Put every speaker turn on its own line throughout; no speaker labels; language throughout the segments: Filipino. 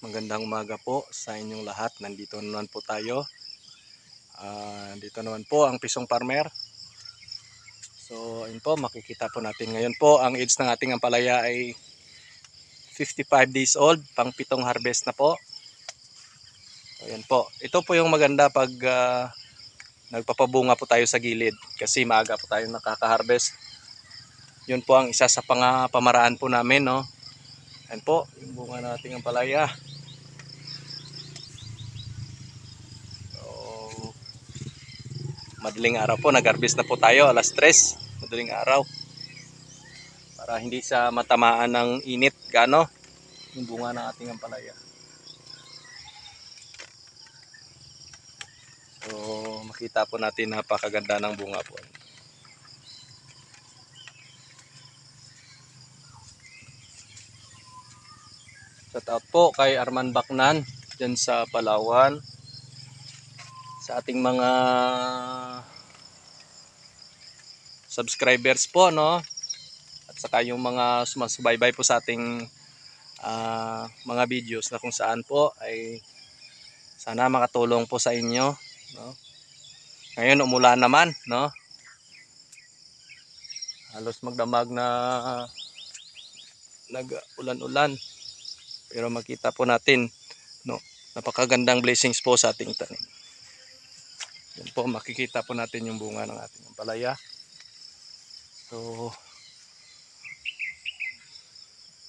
Magandang umaga po sa inyong lahat. Nandito naman po tayo. Dito naman po ang Pisong Farmer. So, yun po, makikita po natin ngayon po. Ang age ng ating ampalaya ay 55 days old. Pang 7 harvest na po. So, yan po. Ito po yung maganda pag nagpapabunga po tayo sa gilid. Kasi maaga po tayo nakaka-harvest. Yun po ang isa sa pamaraan po namin, no? Yan po, yung bunga nating ampalaya. Madaling araw po, nag-harvest na po tayo, alas 3, madaling araw. Para hindi sa matamaan ng init, gano, yung bunga ng ating ampalaya. So, makita po natin napakaganda ng bunga po. Shout out po kay Arman Bacnan, dyan sa Palawan. Sa ating mga subscribers po, no? At saka yung mga sumasubaybay po sa ating mga videos na kung saan po ay sana makatulong po sa inyo, no? Ngayon umulan naman, no? Halos magdamag na nag-ulan-ulan. Pero makita po natin, no, napakagandang blessings po sa ating tanim. Yan po, makikita po natin yung bunga ng ating ampalaya. So,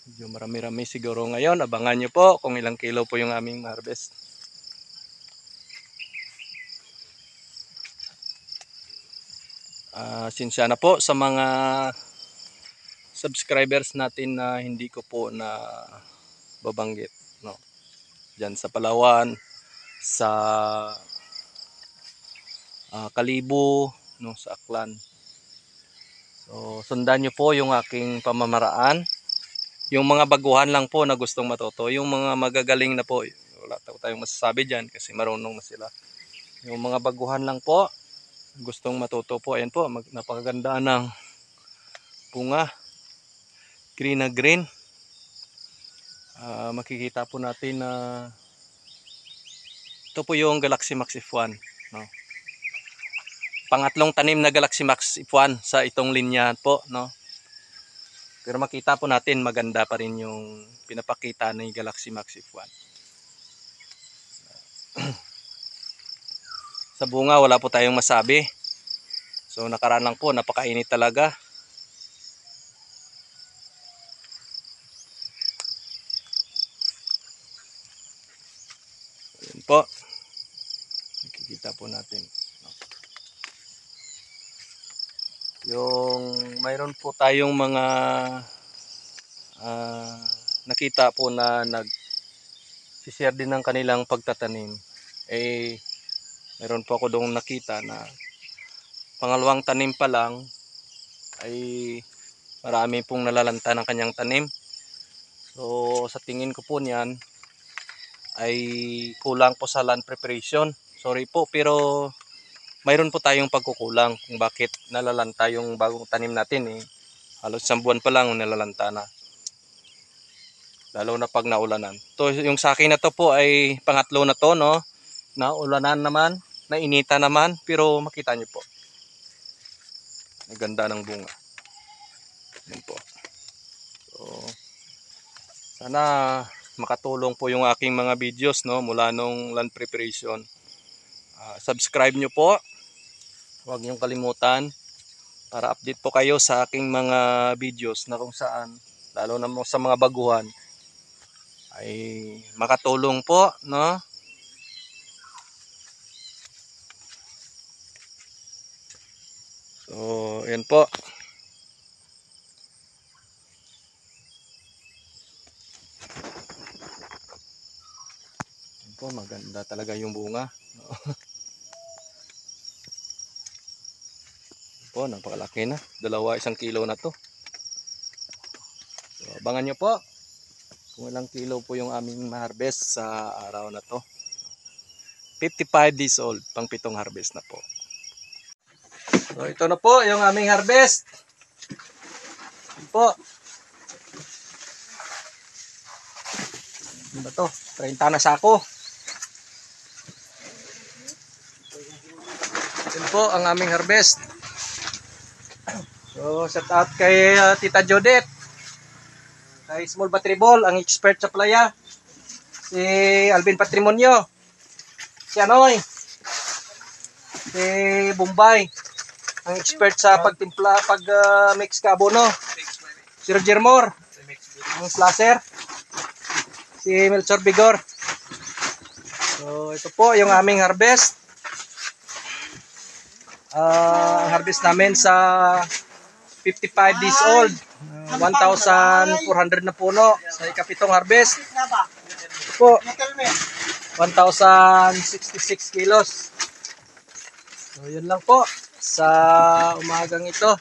medyo marami-rami siguro ngayon. Abangan nyo po kung ilang kilo po yung aming harvest. Sinsya na po sa mga subscribers natin na hindi ko po na babanggit, no? Diyan sa Palawan, sa Kalibo, no, sa Aklan. So, sundan nyo po yung aking pamamaraan. Yung mga baguhan lang po na gustong matuto, yung mga magagaling na po, wala tayong masasabi dyan kasi marunong na sila. Yung mga baguhan lang po, gustong matuto po, ayan po, napakaganda ng bunga. Green na green. Makikita po natin na ito po yung Galaxy Max F1, no? Pangatlong tanim na Galaxy Max F1 sa itong linya po, no? Pero makita po natin maganda pa rin yung pinapakita ng Galaxy Max F1. Sa bunga wala po tayong masabi. So nakaraan lang po, napakainit talaga. Ayan po. Nakikita po natin. Yung mayroon po tayong mga nakita po na nag-share din ng kanilang pagtatanim. Mayroon po ako doong nakita na pangalawang tanim pa lang ay marami pong nalalanta ng kanyang tanim. So sa tingin ko po niyan ay kulang po sa land preparation. Sorry po, pero mayroon po tayong pagkukulang kung bakit nalalanta yung bagong tanim natin. Halos isang buwan pa lang nalalanta na. Lalo na pag naulanan. To yung sa akin na to po ay pangatlo na to, no? Naulanan naman, nainita naman, pero makita niyo po. Ang ganda ng bunga. Yan po. So, sana makatulong po yung aking mga videos, no, mula nung land preparation. Subscribe nyo po. Huwag niyong kalimutan para update po kayo sa aking mga videos na kung saan, lalo na sa mga baguhan, ay makatulong po, no? So, yan po. Yan po, maganda talaga yung bunga. Po, napakalaki na. Dalawa, 1 kilo na to. So, abangan nyo po kung ilang kilo po yung aming ma-harvest sa araw na to. 55 days old, pang 7 harvest na po. So, ito na po yung aming harvest. Ito po. Ano ba to? 30 na sako. Yun po ang aming harvest. So, shout out kay Tita Judith. Kay Small Battery Ball, ang expert sa playa. Si Alvin Patrimonio. Si Anoy. Si Bombay. Ang expert sa pagtimpla, pag-mix ka abono. Si Roger Moore. Ang slasher. Si Melchor Bigor. So, ito po yung aming harvest. Ang harvest namin sa 55 days old. 1,400 na puno sa ikapitong harvest. Ito po, 1,066 kilos. So, yun lang po sa umagang ito.